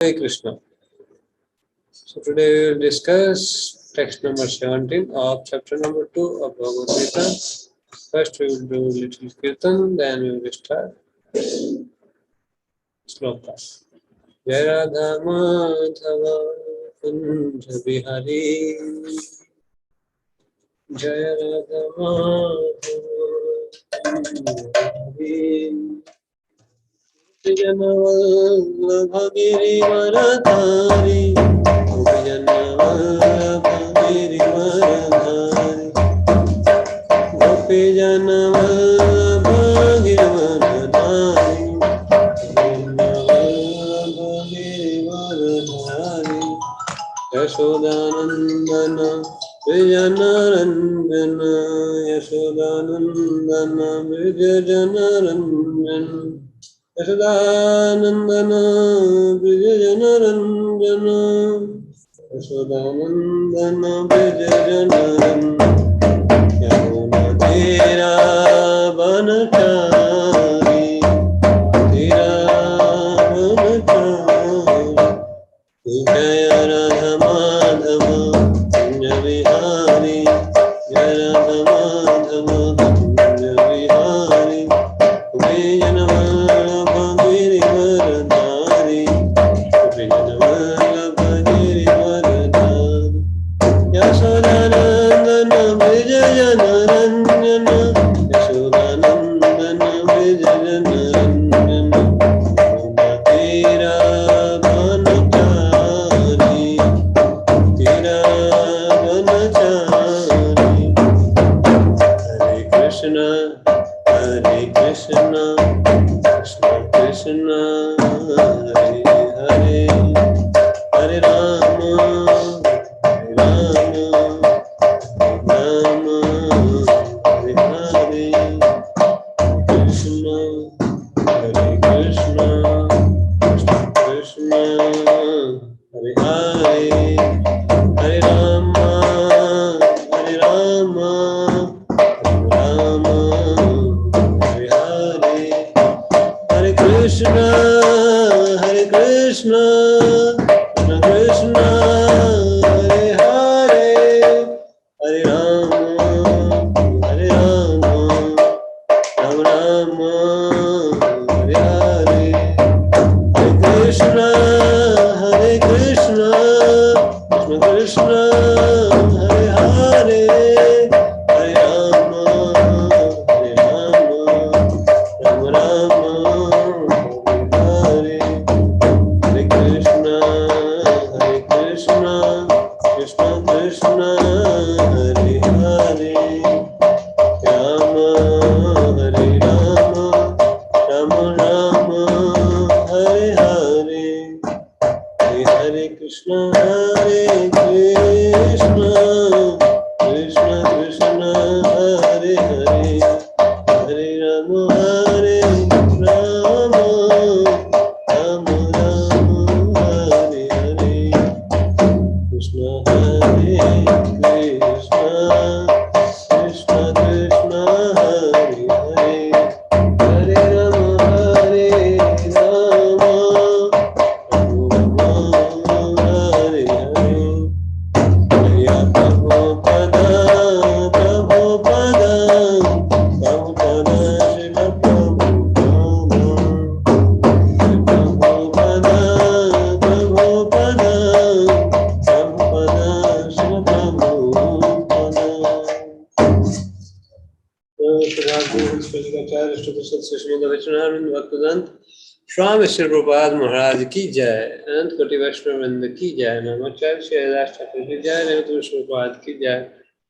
Hare Krishna. So today we will discuss text number 17 of chapter number 2 of Bhagavad Gita. First we will do little kirtan, then we will start sloka. Jai Radha Madhava Kunja Bihari, Jai Radha Madhava Kunja Bihari, Janavallabha Girivaradhari, Janavallabha Girivaradhari, Gopi Janavallabha Girivaradhari, Janavallabha Girivaradhari, Yashodanandana Vijayanarandana, Yashodanandana Vijayanarandana, Yashodanandana Vijayanarandana, Yashodanandana Vijayanarandana, Yamuna Tera Banachari, Tera Banachari, Jaya Radha Madhava Kunja Vihari, Jaya Radha Madhava Kunja Vihari, Vijayanavalabha Girivaradhari, Vijayanavalabha Girivaradhari, Yashodanandana Vijayanarandana, Yashodanandana Vijayanarandana, Tira Banachari, Tira Banachari, Hare Krishna, Hare Krishna, Krishna Krishna, Hare Hare, Hare Rama, Hare Rama, Rama, Hare Hare, Krishna, Hare Krishna, Krishna Krishna, Hare Hare, Hare Rama, Hare Rama, Rama, Hare Hare, Hare Krishna, Hare Krishna, Krishna Krishna, Hare Hare, Hare Rama, Hare Rama, Rama Rama, Hare Hare, Hare Krishna, Hare Krishna, Krishna Krishna, Hare Hare, Hare Rama, Hare Rama, Rama Rama, Hare Hare, Hare Krishna, Hare Krishna, Krishna Krishna, Hare Hare, Rama, Hare Rama, Rama Rama, Hare Hare, Hare Hare Krishna, Hare Krishna, Krishna Krishna, Hare Hare, Hare Rama, Hare Rama, Rama Rama, Hare Hare, Krishna Hare Krishna, Krishna Krishna, Hare Hare, Hare Rama, Hare Rama, Rama Rama, Hare Hare, Jaya Prabhupada, Prabhupada, Prabhupada, Srila Prabhupada, Prabhupada, Prabhupada, Prabhupada, Srila Prabhupada. स्वामी श्री प्रभुपाद महाराज की जय, अनंत कोटि वैष्णव वृंद की जय, नमोचार्य श्री हरिदास ठाकुर की जय, रेवती प्रभुपाद की जय,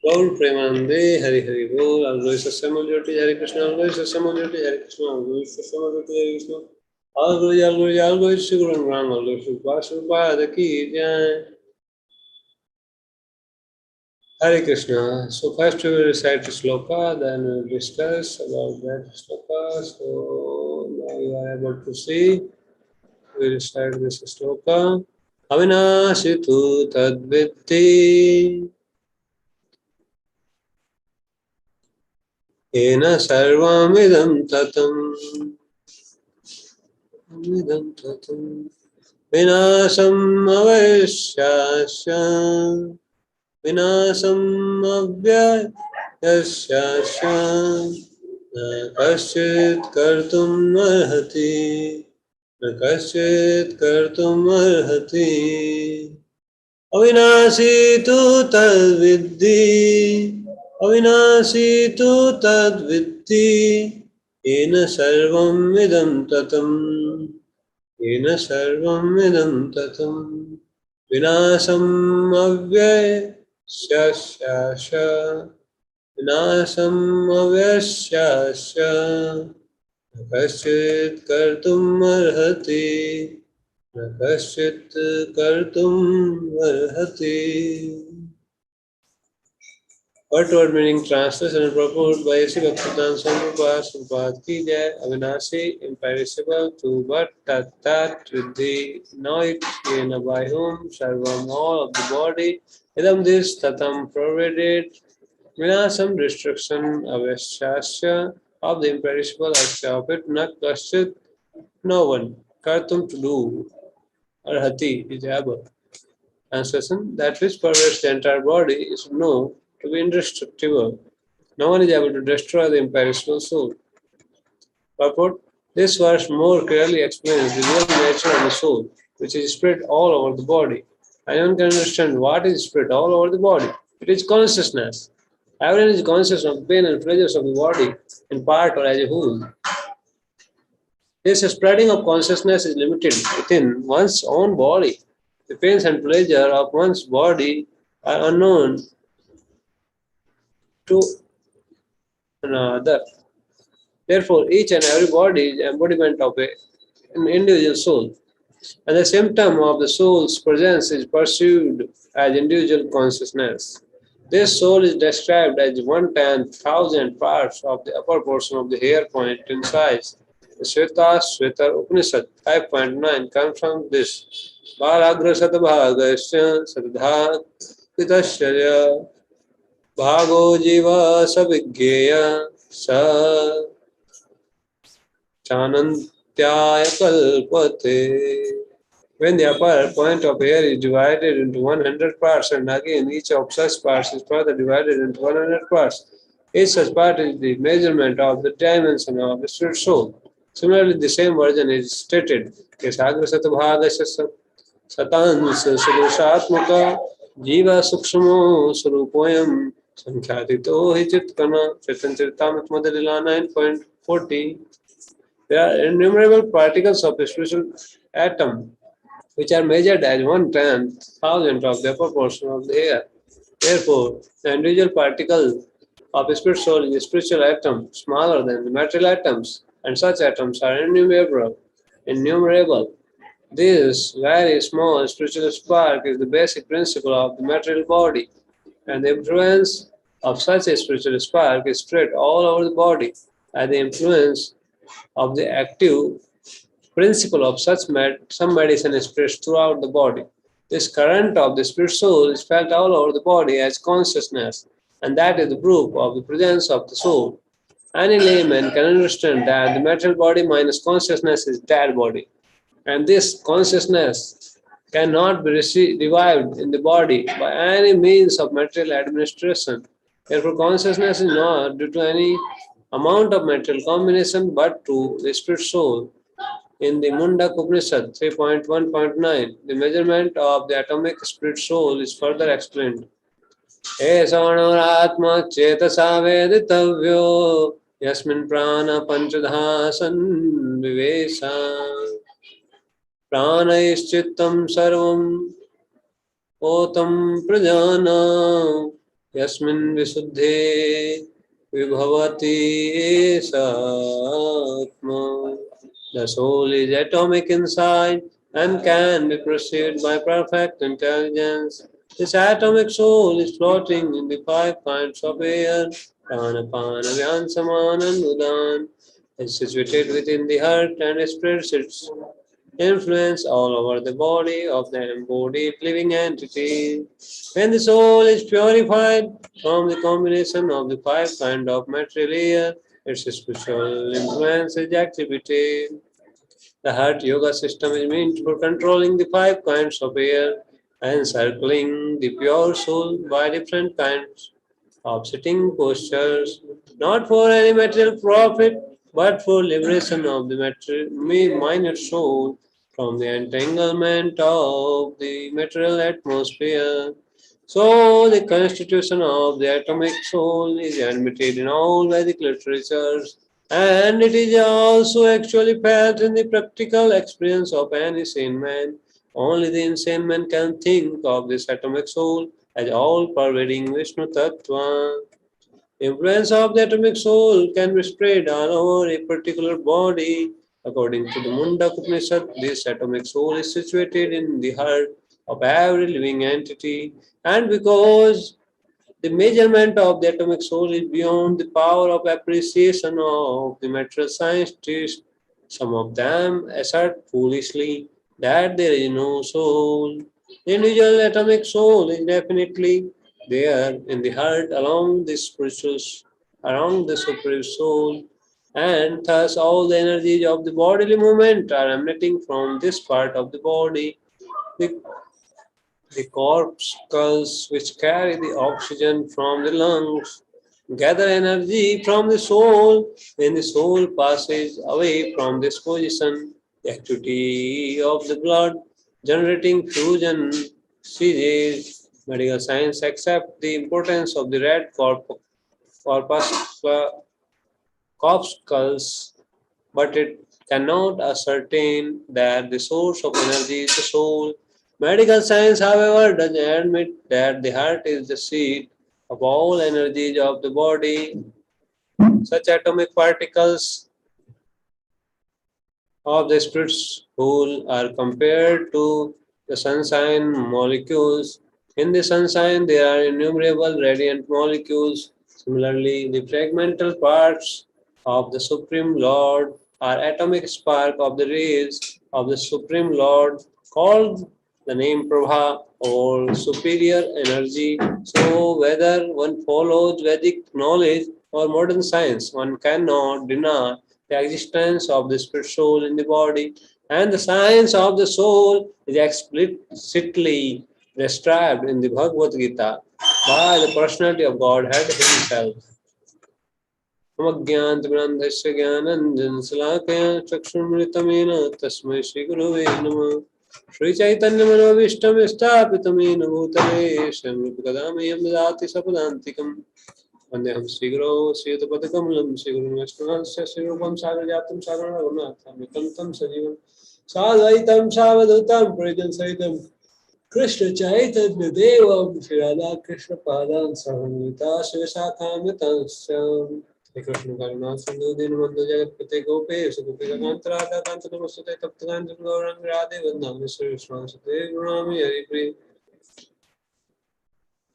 गौर प्रेमानंदे हरि हरि बोल। अवधूत सत्संग ज्योति हरे कृष्ण, अवधूत सत्संग ज्योति हरे कृष्ण, अवधूत सत्संग ज्योति हरे कृष्ण, अवधूत श्री गुरु राम, अवधूत श्री प्रभुपाद की जय। Hare Krishna. So first we will recite the sloka, then we will discuss about that sloka. So now you are able to see. We recite this sloka. Avinashitu tadvitti yena sarvamidam tatam. vinasam avaishyasya vinasam avyayasya na kaschit kartum arhati na kaschit kartum arhati अविनाशी तु तद्विद्धि अविनाशी तु तद्विद्धि येन सर्वं इदं ततं येन सर्वं इदं ततं विनाशम् अव्ययस्य विनाशम् अव्ययस्य न कश्चित् कर्तुम् अर्हति न कश्चित् कर्तुम् अर्हति. Word meaning translation and purport by A.C. Bhaktivedanta Swami Prabhupada ki jai. Avinashi, imperishable, to but tat vidhi, know it, yena by whom, sarvam, all of the body, idam this, tatam, provided, vinasam, destruction, avasyasya, of the imperishable, asya of it, na kaschit, no one, kartum, to do, arhati, is able. Translation, that which pervades the entire body is known to be indestructible. No one is able to destroy the imperishable soul. Purport, this verse more clearly explains the real nature of the soul, which is spread all over the body. Anyone can understand what is spread all over the body. It is consciousness. Everyone is conscious of the pain and pleasures of the body, in part or as a whole. This spreading of consciousness is limited within one's own body. The pains and pleasure of one's body are unknown to another. Therefore, each and every body is embodiment of an individual soul, and the symptom of the soul's presence is perceived as individual consciousness. This soul is described as 1/10,000 parts of the upper portion of the hair point in size. The Shveta Upanishad 5.9 comes from this. Balagra Satabhagasya Sadha Pitasya Bhago Jiva Savigyeya Sa Chanantyaya Kalpate. When the upper point of hair is divided into 100 parts and again each of such parts is further divided into 100 parts, each such part is the measurement of the dimension of the spirit soul. Similarly, the same version is stated. Satans Sadoshatmaka Jiva Sukshmo Sarupoyam Sankhyaatito Hichitkana Chetan Madalila 9.40. There are innumerable particles of the spiritual atom which are measured as 1/10,000 of the upper portion of the air. Therefore, the individual particle of a spirit soul is a spiritual atom smaller than the material atoms, and such atoms are innumerable. This very small spiritual spark is the basic principle of the material body, and the influence of such a spiritual spark is spread all over the body, as the influence of the active principle of some medicine is spread throughout the body. This current of the spirit soul is felt all over the body as consciousness, and that is the proof of the presence of the soul. Any layman can understand that the material body minus consciousness is dead body, and this consciousness cannot be revived in the body by any means of material administration. Therefore, consciousness is not due to any amount of material combination but to the spirit soul. In the Mundak Upanishad 3.1.9, the measurement of the atomic spirit soul is further explained. Esanatma chetasa veditavyo yasmin prana panchadha sanvivesa pranayischittam sarvam otam prajana yasmin visuddhe vibhavati esatma. The soul is atomic inside and can be perceived by perfect intelligence. This atomic soul is floating in the 5 kinds of air, prana, pana, vyan, samana, and udan. It is situated within the heart and spreads its influence all over the body of the embodied living entity. When the soul is purified from the combination of the 5 kinds of material air, its spiritual influence is activated. The heart yoga system is meant for controlling the five kinds of air and circling the pure soul by different kinds of sitting postures, not for any material profit, but for liberation of the minor soul from the entanglement of the material atmosphere. So, the constitution of the atomic soul is admitted in all Vedic literatures, and it is also actually felt in the practical experience of an insane man. Only the insane man can think of this atomic soul as all-pervading Vishnu Tattva. The influence of the atomic soul can be spread all over a particular body. According to the Munda Upanishad, this atomic soul is situated in the heart of every living entity, and because the measurement of the atomic soul is beyond the power of appreciation of the material scientists. Some of them assert foolishly that there is no soul. The individual atomic soul is definitely there in the heart along the spiritual, around the superior soul, and thus all the energies of the bodily movement are emanating from this part of the body. The the corpuscles which carry the oxygen from the lungs gather energy from the soul. When the soul passes away from this position, the activity of the blood generating fusion ceases. Medical science accepts the importance of the red corpuscles, but it cannot ascertain that the source of energy is the soul. Medical science, however, does admit that the heart is the seat of all energies of the body. Such atomic particles of the spirit's whole are compared to the sunshine molecules. In the sunshine, there are innumerable radiant molecules. Similarly, the fragmental parts of the Supreme Lord are atomic spark of the rays of the Supreme Lord, called the name Prabha or superior energy. So, whether one follows Vedic knowledge or modern science, one cannot deny the existence of the spirit soul in the body, and the science of the soul is explicitly described in the Bhagavad Gita by the personality of Godhead Himself. मज्ञान्तमनन्दस्य ज्ञानञ्जनशलाकया चक्षुर्मृतमेन तस्मै श्रीगुरवे नमः श्रीचैतन्यमनोभीष्टं स्थापितं येन भूतले स्वयं मह्यं ददाति सपदान्तिकम् वन्देऽहं श्रीगुरो श्रीयुतपदकमलं श्रीगुरुं वैष्णवस्य श्रीरूपं सागरजातं सागररघुनाथामितं तं सजीवं साद्वैतं सावधूतं परिजनसहितं कृष्णचैतन्यदेवं श्रीराधाकृष्णपादान् सहन्विता शिवशाखामृतंश्च हे कृष्ण करुणा सिंधु दीनबंधु जगत्पते गोपेश गोपिकांतराधा कांत नमस्ते तप्तकांत गौरंग राधे वंदनामि श्री विष्णुसुते गुणामि हरिप्रिय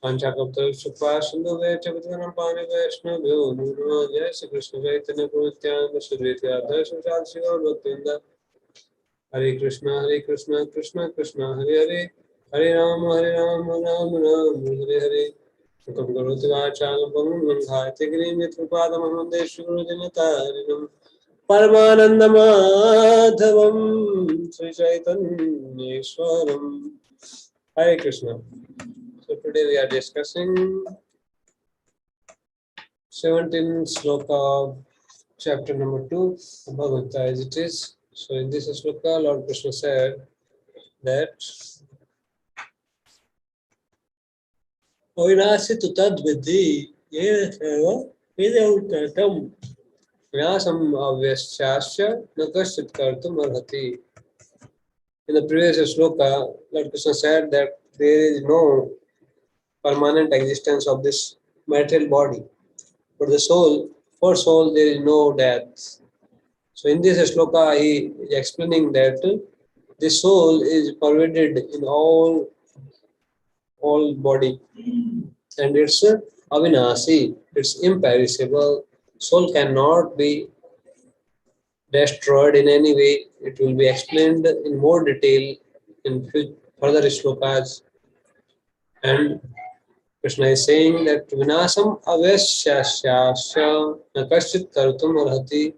पांचाकल्पतरुश्चक्वा सिंधु वैचपतनं पाणि वैष्णवयो नमो जय श्री कृष्ण चैतन्य प्रभु नित्यानंद श्री अद्वैत श्रीवासादि श्री गौर भक्तवृंद हरे कृष्ण कृष्ण कृष्ण हरे हरे हरे राम राम राम हरे हरे सुखं करोति वाचालं पङ्गुं लङ्घयते गिरिं यत्कृपातमहं वन्दे श्रीगुरुजनतारिणं परमानन्दमाधवं श्रीचैतन्येश्वरम् Hare Krishna. So today we are discussing 17th sloka of chapter number 2 of Bhagavad Gita as it is. So in this sloka, Lord Krishna said that Oinasi tu tad vidhi yena seva vidyautatam vyasam avyasyasya nakasit kartum arhati. In the previous sloka, Lord Krishna said that there is no permanent existence of this material body. For the soul, for soul there is no death. So in this sloka, he is explaining that the soul is pervaded in all body, and it's avinasi, it's imperishable. Soul cannot be destroyed in any way. It will be explained in more detail in further shlokas. And Krishna is saying that vinasam avasyasya nakasit kartum arhati.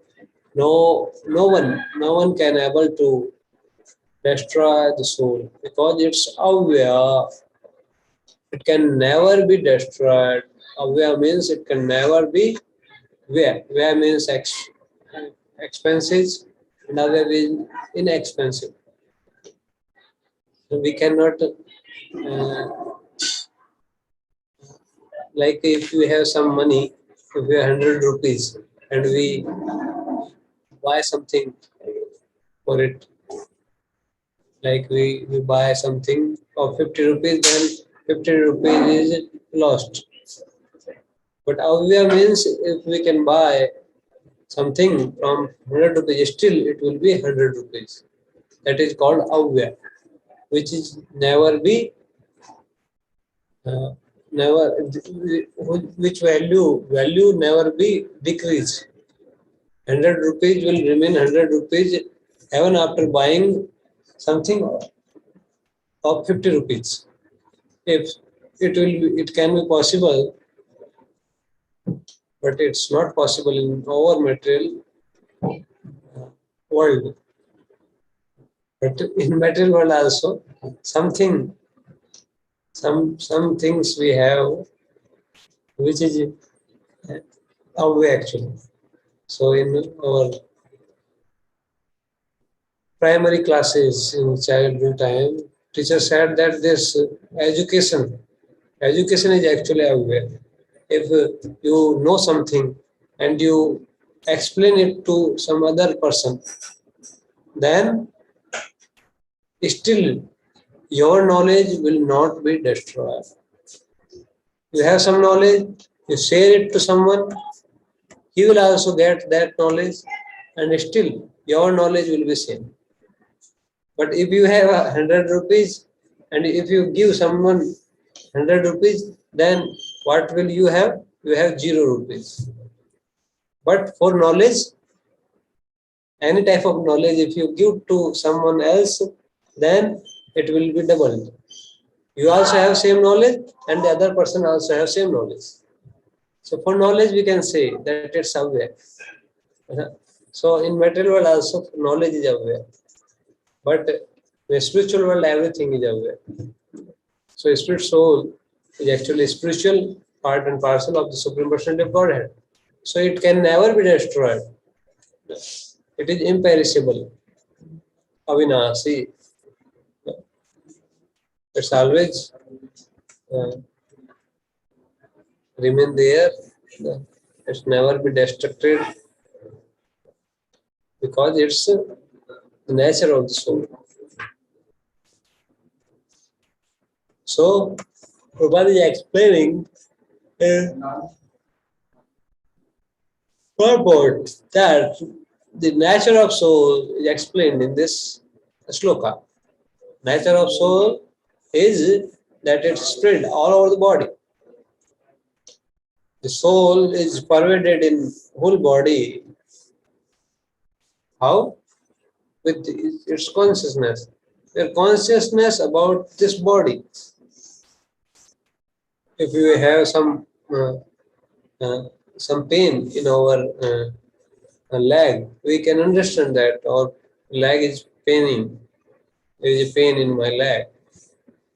No one can able to destroy the soul because it's aware. It can never be destroyed. Aware means it can never be where. Where means expenses, and aware means inexpensive. So we cannot like if we have some money, if we have 100 rupees and we buy something for it, like we buy something of 50 rupees, then 50 rupees is lost. But aware means if we can buy something from 100 rupees, still it will be 100 rupees. That is called aware, which is never be, never, which value never be decreased. 100 rupees will remain 100 rupees even after buying something of 50 rupees. If it can be possible, but it's not possible in our material world. But in material world also, something, some things we have which is our way actually. So in our primary classes in childhood time, teacher said that this education is actually aware. If you know something and you explain it to some other person, then still your knowledge will not be destroyed. You have some knowledge, you share it to someone, he will also get that knowledge, and still your knowledge will be same. But if you have 100 rupees and if you give someone 100 rupees, then what will you have? You have 0 rupees. But for knowledge, any type of knowledge, if you give to someone else, then it will be doubled. You also have same knowledge, and the other person also have same knowledge. So for knowledge, we can say that it's aware. So in material world also knowledge is aware, but in the spiritual world everything is aware. So spirit soul is actually spiritual part and parcel of the Supreme Personality of Godhead. So it can never be destroyed. It is imperishable, avinasi. It's always uh, remain there. It's never be destructed because it's the nature of the soul. So Prabhupada is explaining purport that the nature of soul is explained in this sloka. Nature of soul is that it's spread all over the body. The soul is pervaded in whole body. How? With its consciousness. Your consciousness about this body. If you have some pain in our leg, we can understand that our leg is paining. There is a pain in my leg.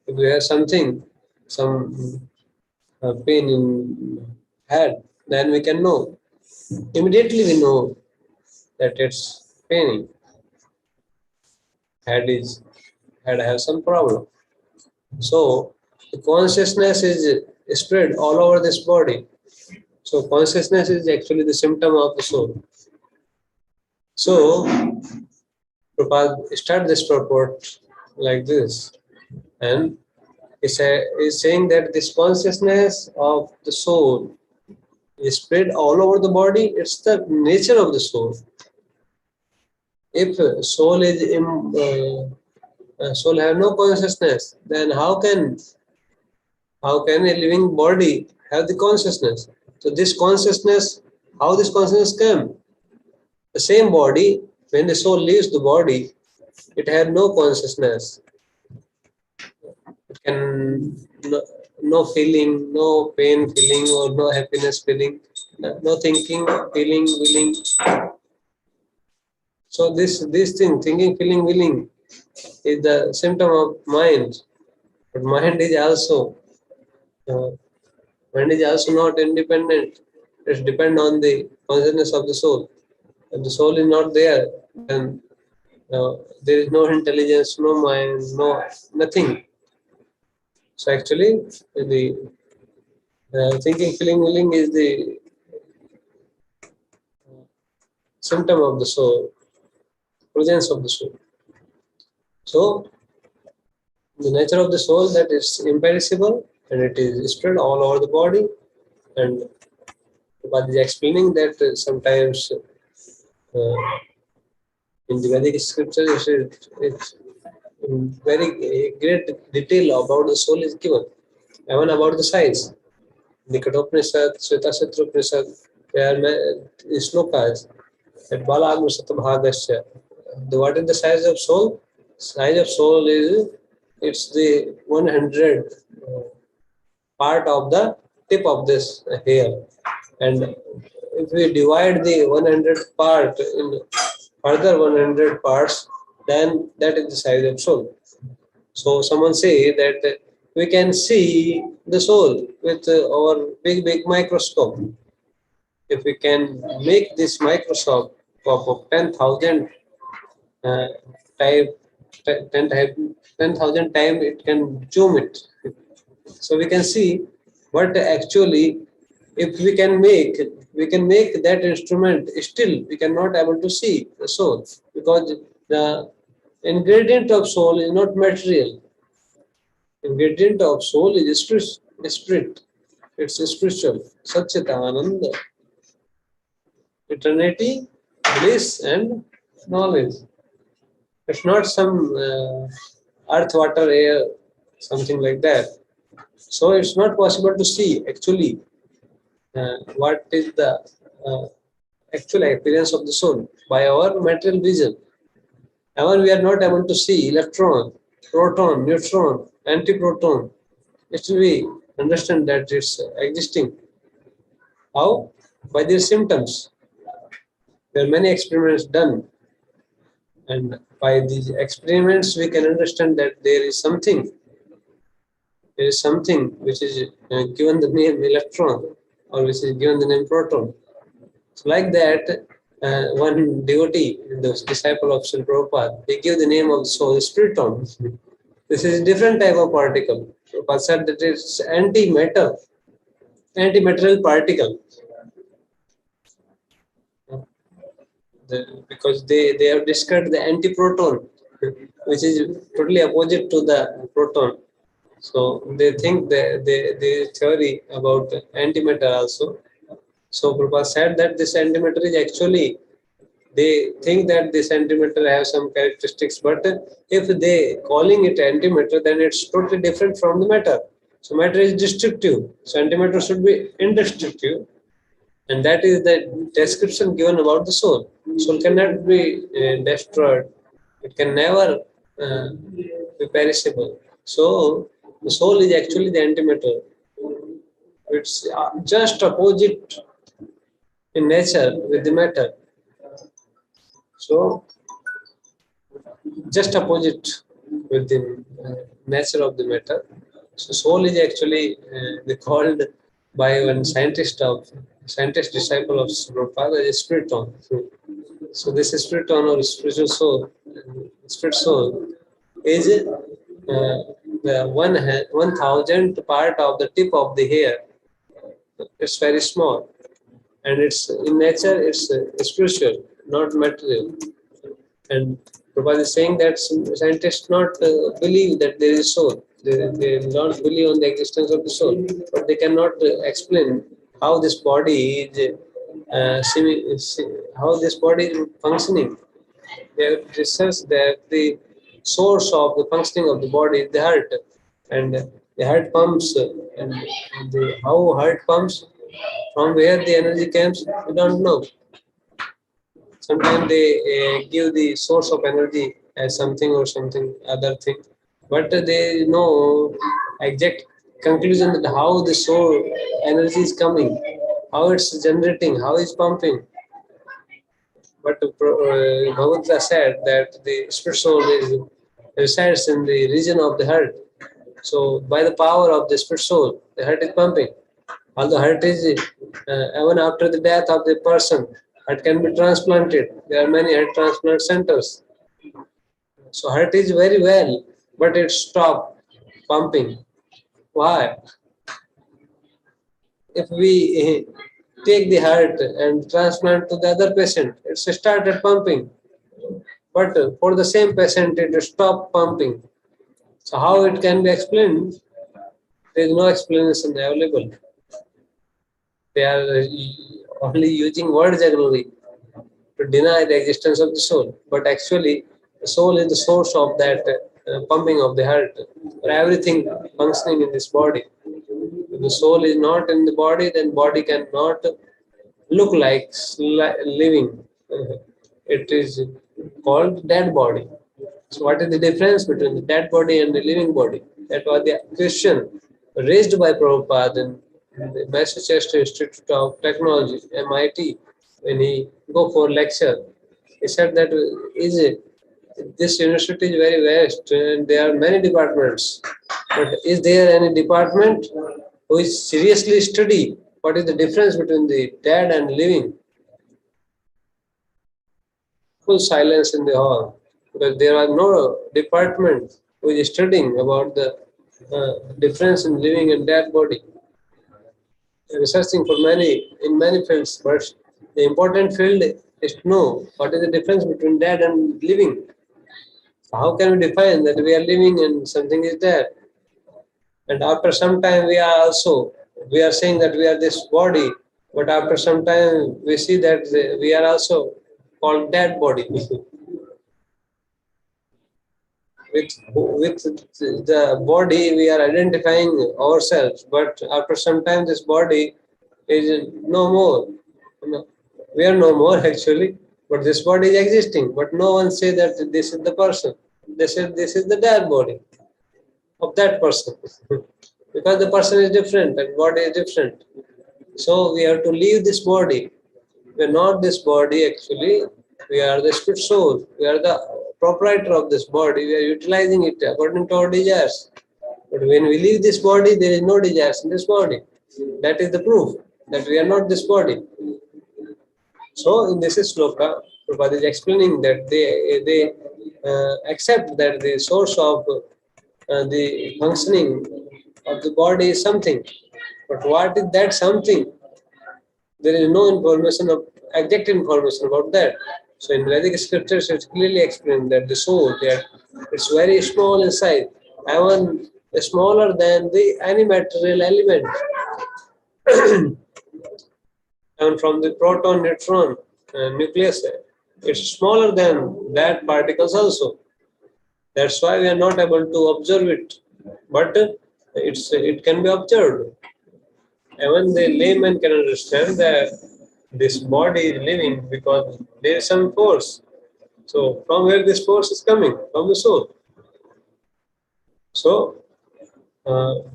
If you have some pain in head, then we can know. Immediately we know that it's paining. Head has some problem. So the consciousness is spread all over this body. So consciousness is actually the symptom of the soul. So Prabhupada start this purport like this, and is saying that this consciousness of the soul is spread all over the body. It's the nature of the soul. If soul is soul have no consciousness, then how can a living body have the consciousness? So this consciousness, how this consciousness came? The same body, when the soul leaves the body, it had no consciousness. It can no feeling, no pain feeling, or no happiness feeling, no thinking, feeling, willing. So this thing, thinking, feeling, willing, is the symptom of mind. But uh, mind is also not independent. It depends on the consciousness of the soul. If the soul is not there, then there is no intelligence, no mind, no nothing. So actually, the thinking, feeling, willing is the symptom of the soul, presence of the soul. So the nature of the soul that is imperishable and it is spread all over the body. And Prabhupada is explaining that sometimes in the Vedic scriptures it's in very great detail about the soul is given, even about the size. Nikatopanishad, Shvetashatra there are slokas that Balagma Satabhagasya. What is the size of soul? Size of soul is it's the 100 part of the tip of this hair. And if we divide the 100 part in further 100 parts, then that is the size of soul. So someone say that we can see the soul with our big microscope. If we can make this microscope of 10,000 type, 10,000 times it can zoom it. So we can see what actually if we can make that instrument, still we cannot able to see the soul, because the ingredient of soul is not material. Ingredient of soul is spirit. It's spiritual. Satchita Ananda. Eternity, bliss and knowledge. It's not some earth, water, air, something like that. So it's not possible to see actually what is the uh, actual experience of the soul by our material vision. However, we are not able to see electron, proton, neutron, antiproton. Still we understand that it's existing. How? By their symptoms. There are many experiments done, and by these experiments we can understand that there is something which is given the name electron, or which is given the name proton. So like that, one devotee, the disciple of Srila Prabhupada, they give the name of the soul spiriton. This is a different type of particle. Prabhupada said that it's antimaterial particle. Because they have described the antiproton, which is totally opposite to the proton. So they think the theory about antimatter also. So Prabhupada said that this antimatter is actually, they think that this antimatter has some characteristics, but if they calling it antimatter, then it's totally different from the matter. So matter is destructive. So antimatter should be indestructive. And that is the description given about the soul. Soul cannot be destroyed. It can never be perishable. So the soul is actually the antimatter. It's just opposite in nature with the matter. So just opposite with the nature of the matter. So soul is actually called by one scientist disciple of Prabhupada as spiriton. So this spiriton or spiritual soul, spirit soul, is the 1,000th part of the tip of the hair. It's very small, and it's in nature it's spiritual, not material. And Prabhupada is saying that scientists not believe that there is soul. They don't believe on the existence of the soul, but they cannot explain how this body is, how this body is functioning. They have researched that the source of the functioning of the body is the heart, and the heart pumps, and how heart pumps, from where the energy comes, we don't know. Sometimes they give the source of energy as something or something other thing, but they know exact conclusion that how the soul energy is coming, how it's generating, how it's pumping. But Bhagavad said that the spirit soul resides in the region of the heart. So by the power of the spirit soul, the heart is pumping. Although heart is, even after the death of the person, heart can be transplanted. There are many heart transplant centers. So heart is very well, but it stopped pumping. Why? If we take the heart and transplant to the other patient, it started pumping. But for the same patient, it stopped pumping. So how it can be explained? There is no explanation available. They are only using words generally to deny the existence of the soul. But actually, the soul is the source of that pumping of the heart, or everything functioning in this body. If the soul is not in the body, then body cannot look like living. It is called dead body. So what is the difference between the dead body and the living body? That was the question raised by Prabhupada in the Massachusetts Institute of Technology, MIT, when he go for lecture. He said that this university is very vast and there are many departments. But is there any department who is seriously study what is the difference between the dead and living? Full silence in the hall because there are no department who is studying about the difference in living and dead body. Researching for many in many fields, but the important field is to know what is the difference between dead and living. So how can we define that we are living and something is dead? And after some time we are saying that we are this body, but after some time we see that we are also called dead body. with the body we are identifying ourselves, but after some time this body is no more. No, we are no more actually, but this body is existing, but no one say that this is the person. They say this is the dead body of that person. Because the person is different and body is different, so we have to leave this body. We are not this body actually. We are the spirit soul. We are the proprietor of this body. We are utilizing it according to our desires. But when we leave this body, there is no desires in this body. That is the proof that we are not this body. So in this sloka, Prabhupada is explaining that they accept that the source of the functioning of the body is something. But what is that something? There is no information of exact information about that. So in Vedic scriptures, it's clearly explained that the soul, that it's very small in size, even smaller than any material element, and from the proton, neutron, nucleus, it's smaller than that particles also. That's why we are not able to observe it, but it can be observed. Even the layman can understand that this body is living because there is some force. So from where this force is coming? From the soul. So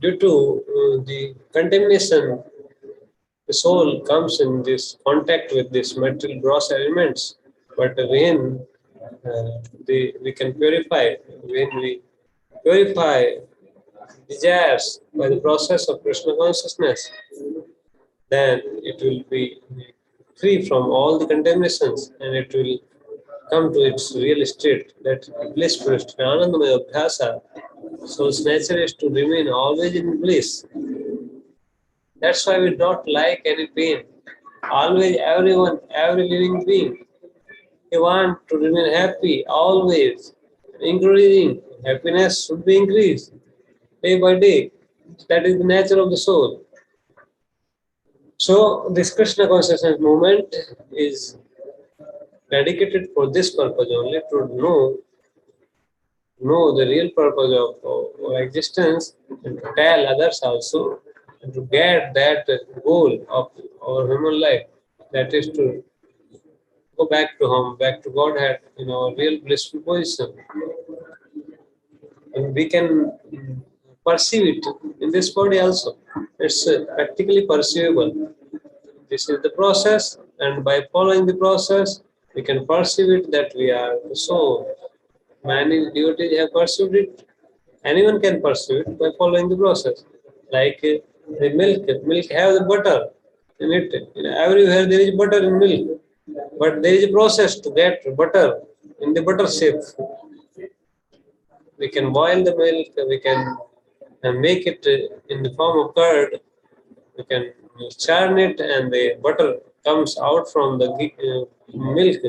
due to the contamination, the soul comes in this contact with these material gross elements. But when we can purify, when we purify desires by the process of Krishna consciousness, then it will be free from all the contaminations and it will come to its real state, that blissful state, Anandamaya Abhyasa. So its nature is to remain always in bliss. That's why we don't like any pain. Always, everyone, every living being, they want to remain happy, always. Increasing happiness should be increased day by day. That is the nature of the soul. So this Krishna consciousness movement is dedicated for this purpose only, to know the real purpose of our existence and to tell others also and to get that goal of our human life, that is to go back to home, back to Godhead in our real blissful position. And we can perceive it in this body also. It's practically perceivable. This is the process, and by following the process, We can perceive it that we are the soul. Many devotees have perceived it. Anyone can perceive it by following the process. Like the milk have the butter in it. Everywhere there is butter in milk, but there is a process to get butter in the butter shape. We can boil the milk, we can make it in the form of curd, we can churn it, and the butter comes out from the milk.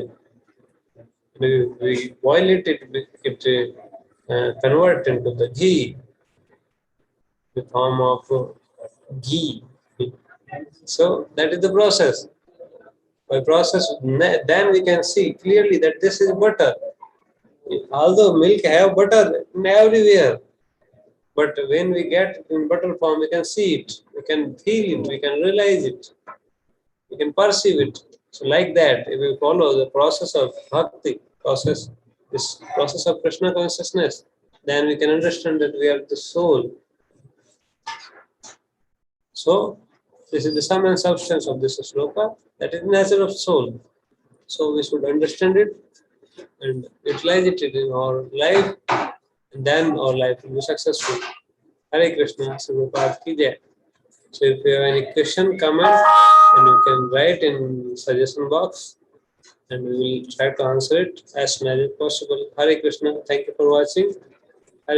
We boil it, it convert into the ghee, the form of ghee. So that is the process. By process, then we can see clearly that this is butter. Although milk have butter everywhere, but when we get in butter form, we can see it, we can feel it, we can realize it, we can perceive it. So like that, if we follow the process of bhakti, this process of Krishna consciousness, then we can understand that we are the soul. So this is the sum and substance of this sloka, that is the nature of soul. So we should understand it and utilize it in our life, and then our life will be successful. Hare Krishna, Prabhupada ki jai. So if you have any question, comment, then you can write in suggestion box, and we will try to answer it as soon as possible. Hare Krishna. Thank you for watching.